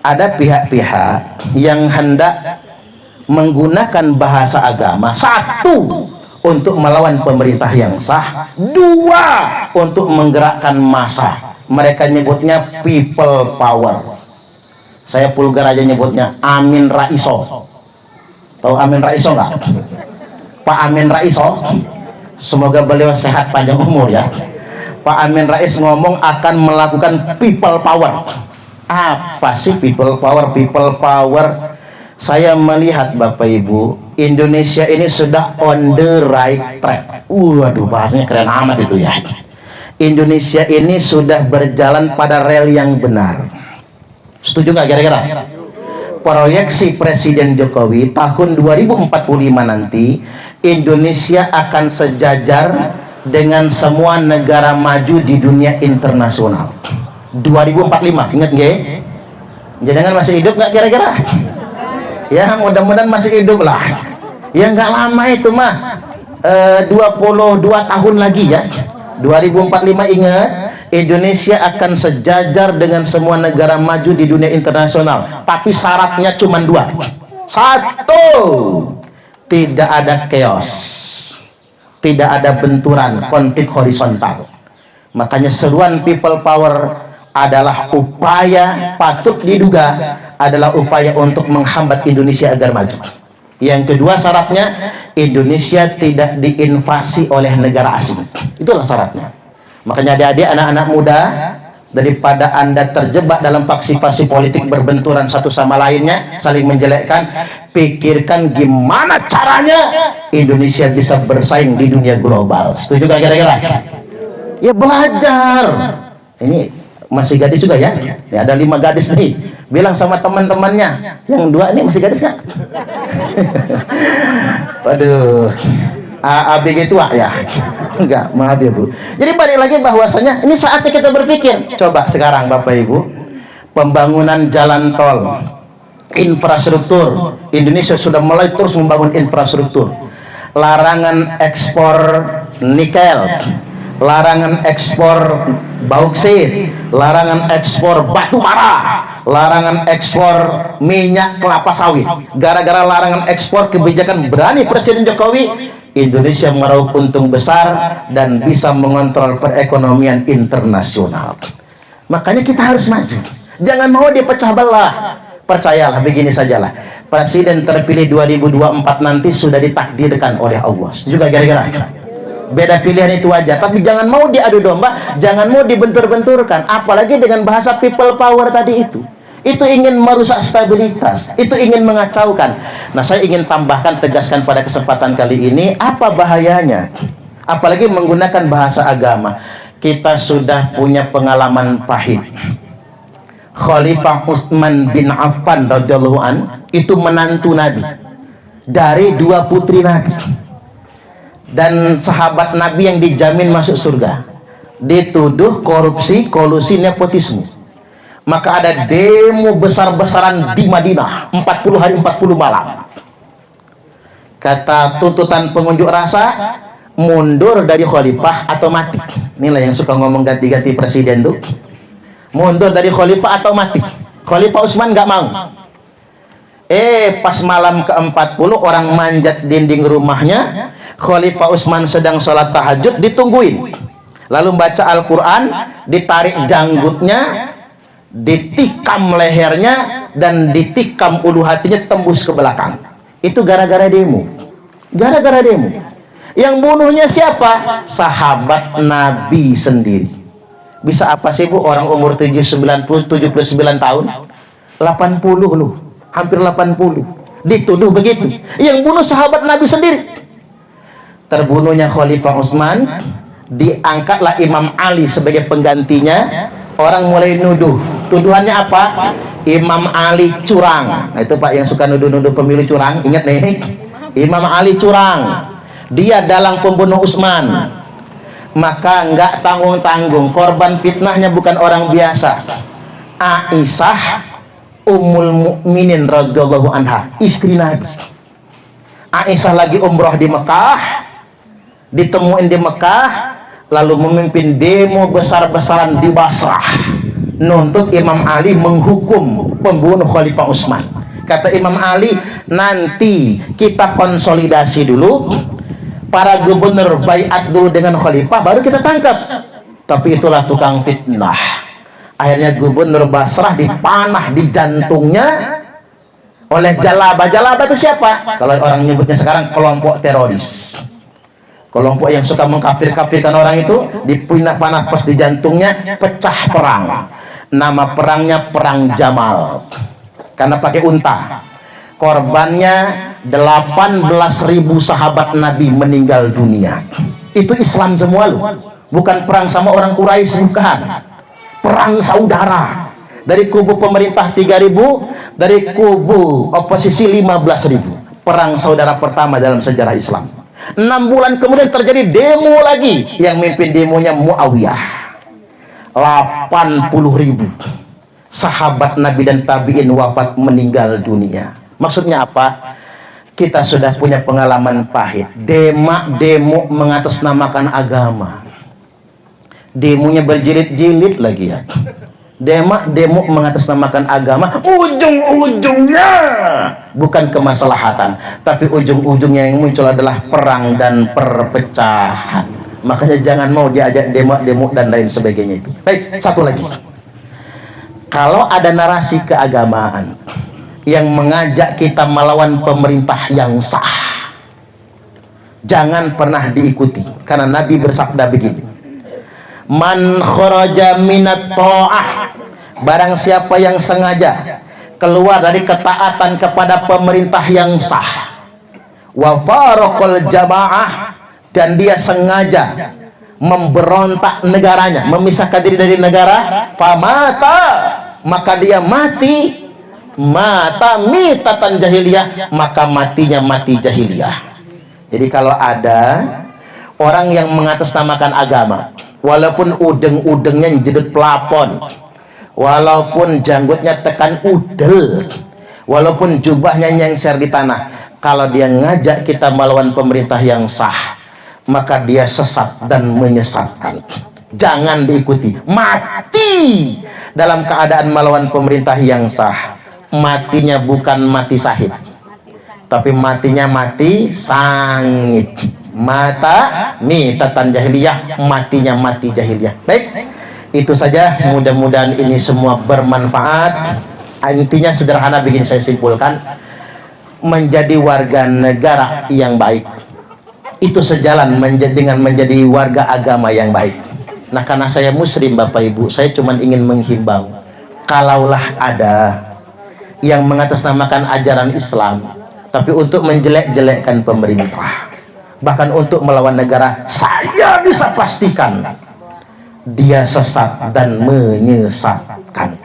ada pihak-pihak yang hendak menggunakan bahasa agama, satu, untuk melawan pemerintah yang sah, dua, untuk menggerakkan massa. Mereka nyebutnya people power. Saya vulgar aja nyebutnya Amin Raiso. Tahu Amin Raiso nggak? Pak Amin Raiso, semoga beliau sehat panjang umur ya. Pak Amin Rais ngomong akan melakukan people power. Apa sih people power? People power, saya melihat Bapak Ibu, Indonesia ini sudah on the right track. Waduh, bahasanya keren amat itu ya. Indonesia ini sudah berjalan pada rel yang benar. Setuju nggak kira-kira? Proyeksi Presiden Jokowi tahun 2045 nanti Indonesia akan sejajar dengan semua negara maju di dunia internasional. 2045, ingat nggak? Jangan masih hidup nggak kira-kira? Ya mudah-mudahan masih hidup lah. Ya nggak lama itu mah, 22 tahun lagi ya. 2045 ingat, Indonesia akan sejajar dengan semua negara maju di dunia internasional. Tapi syaratnya cuma dua. Satu, tidak ada chaos, tidak ada benturan, konflik horizontal. Makanya seruan people power adalah upaya, patut diduga adalah upaya untuk menghambat Indonesia agar maju. Yang kedua syaratnya, Indonesia tidak diinvasi oleh negara asing. Itulah syaratnya. Makanya adik-adik, anak-anak muda, daripada Anda terjebak dalam faksi-faksi politik berbenturan satu sama lainnya, saling menjelekkan, pikirkan gimana caranya Indonesia bisa bersaing di dunia global. Setuju gak kira-kira? Ya belajar. Ini masih gadis juga ya? Ya ada 5 gadis nih. Bilang sama teman-temannya, yang 2 ini masih gadis nggak? Waduh, ABG tua ya? Enggak, maaf ya Bu. Jadi balik lagi bahwasanya ini saatnya kita berpikir. Coba sekarang Bapak Ibu, pembangunan jalan tol, infrastruktur, Indonesia sudah mulai terus membangun infrastruktur. Larangan ekspor nikel, larangan ekspor bauksit, larangan ekspor batu bara, larangan ekspor minyak kelapa sawit. Gara-gara larangan ekspor, kebijakan berani Presiden Jokowi, Indonesia meraup untung besar dan bisa mengontrol perekonomian internasional. Makanya kita harus maju, jangan mau dipecah belah. Percayalah, begini sajalah, Presiden terpilih 2024 nanti sudah ditakdirkan oleh Allah. Juga kira-kira beda pilihan itu aja, tapi jangan mau diadu domba, jangan mau dibentur-benturkan, apalagi dengan bahasa people power tadi itu ingin merusak stabilitas, itu ingin mengacaukan. Nah, saya ingin tambahkan, tegaskan pada kesempatan kali ini, apa bahayanya apalagi menggunakan bahasa agama. Kita sudah punya pengalaman pahit. Khalifah Utsman bin Affan radhiyallahu an itu menantu Nabi dari 2 putri Nabi dan sahabat Nabi yang dijamin masuk surga, dituduh korupsi, kolusi, nepotisme. Maka ada demo besar-besaran di Madinah 40 hari 40 malam. Kata tuntutan pengunjuk rasa, mundur dari khalifah atau mati. Inilah yang suka ngomong ganti-ganti presiden tuh. Mundur dari khalifah atau mati. Khalifah Utsman nggak mau. Pas malam ke-40 orang manjat dinding rumahnya, Khalifah Utsman sedang sholat tahajud, ditungguin. Lalu baca Al-Quran, ditarik janggutnya, ditikam lehernya, dan ditikam ulu hatinya tembus ke belakang. Itu gara-gara demo. Gara-gara demo. Yang bunuhnya siapa? Sahabat Nabi sendiri. Bisa apa sih Bu, orang umur 79 tahun, 80 loh, hampir 80, dituduh begitu. Yang bunuh sahabat Nabi sendiri. Terbunuhnya Khalifah Utsman, diangkatlah Imam Ali sebagai penggantinya. Orang mulai nuduh. Tuduhannya apa? Imam Ali curang. Nah, itu Pak yang suka nuduh-nuduh pemilu curang, ingat nih, Imam Ali curang, dia dalang pembunuh Utsman. Maka nggak tanggung-tanggung, korban fitnahnya bukan orang biasa. Aisyah Ummul Mukminin radhiyallahu anha, istri Nabi. Aisyah lagi umroh di Mekah, ditemuin di Mekah, lalu memimpin demo besar-besaran di Basrah. nuntut Imam Ali menghukum pembunuh Khalifah Utsman. Kata Imam Ali, nanti kita konsolidasi dulu, para gubernur baiat dulu dengan khalifah, baru kita tangkap. Tapi itulah tukang fitnah. Akhirnya gubernur Basrah dipanah di jantungnya oleh Jalabah. Jalabah itu siapa? Kalau orang nyebutnya sekarang kelompok teroris, kelompok yang suka mengkafir-kafirkan orang itu. Dipanah pas di jantungnya, pecah perang. Nama perangnya Perang Jamal, karena pakai unta. Korbannya 18.000 sahabat Nabi meninggal dunia. Itu Islam semua loh, bukan perang sama orang Quraisy, bukan. Perang saudara. Dari kubu pemerintah 3.000, dari kubu oposisi 15.000. Perang saudara pertama dalam sejarah Islam. 6 bulan kemudian terjadi demo lagi, yang mimpin demonya Muawiyah. 80.000 sahabat Nabi dan tabi'in wafat, meninggal dunia. Maksudnya apa? Kita sudah punya pengalaman pahit. Demo mengatasnamakan agama. Demonya berjilid-jilid lagi ya. Demo mengatasnamakan agama, ujung-ujungnya bukan kemaslahatan, tapi ujung-ujungnya yang muncul adalah perang dan perpecahan. Makanya jangan mau diajak demo dan lain sebagainya itu. Baik, satu lagi. Kalau ada narasi keagamaan yang mengajak kita melawan pemerintah yang sah, jangan pernah diikuti. Karena Nabi bersabda begini, man kharaja minat ta'ah, barang siapa yang sengaja keluar dari ketaatan kepada pemerintah yang sah, wa faraqal jamaah, dan dia sengaja memberontak negaranya, memisahkan diri dari negara, famata, maka dia mati, mata mitatan jahiliyah, maka matinya mati jahiliyah. Jadi kalau ada orang yang mengatasnamakan agama, walaupun udeng-udengnya jedut pelapon, walaupun janggutnya tekan udel, walaupun jubahnya nyengser di tanah, kalau dia ngajak kita melawan pemerintah yang sah, maka dia sesat dan menyesatkan. Jangan diikuti. Mati dalam keadaan melawan pemerintah yang sah, matinya bukan mati syahid, tapi matinya mati sangit. Mata mitatan jahiliyah, matinya mati jahiliyah. Baik, itu saja. Mudah-mudahan ini semua bermanfaat. Intinya sederhana, begini saya simpulkan: menjadi warga negara yang baik itu sejalan dengan menjadi warga agama yang baik. Nah, karena saya muslim Bapak Ibu, saya cuma ingin menghimbau, kalaulah ada yang mengatasnamakan ajaran Islam tapi untuk menjelek-jelekkan pemerintah, bahkan untuk melawan negara, saya bisa pastikan dia sesat dan menyesatkan.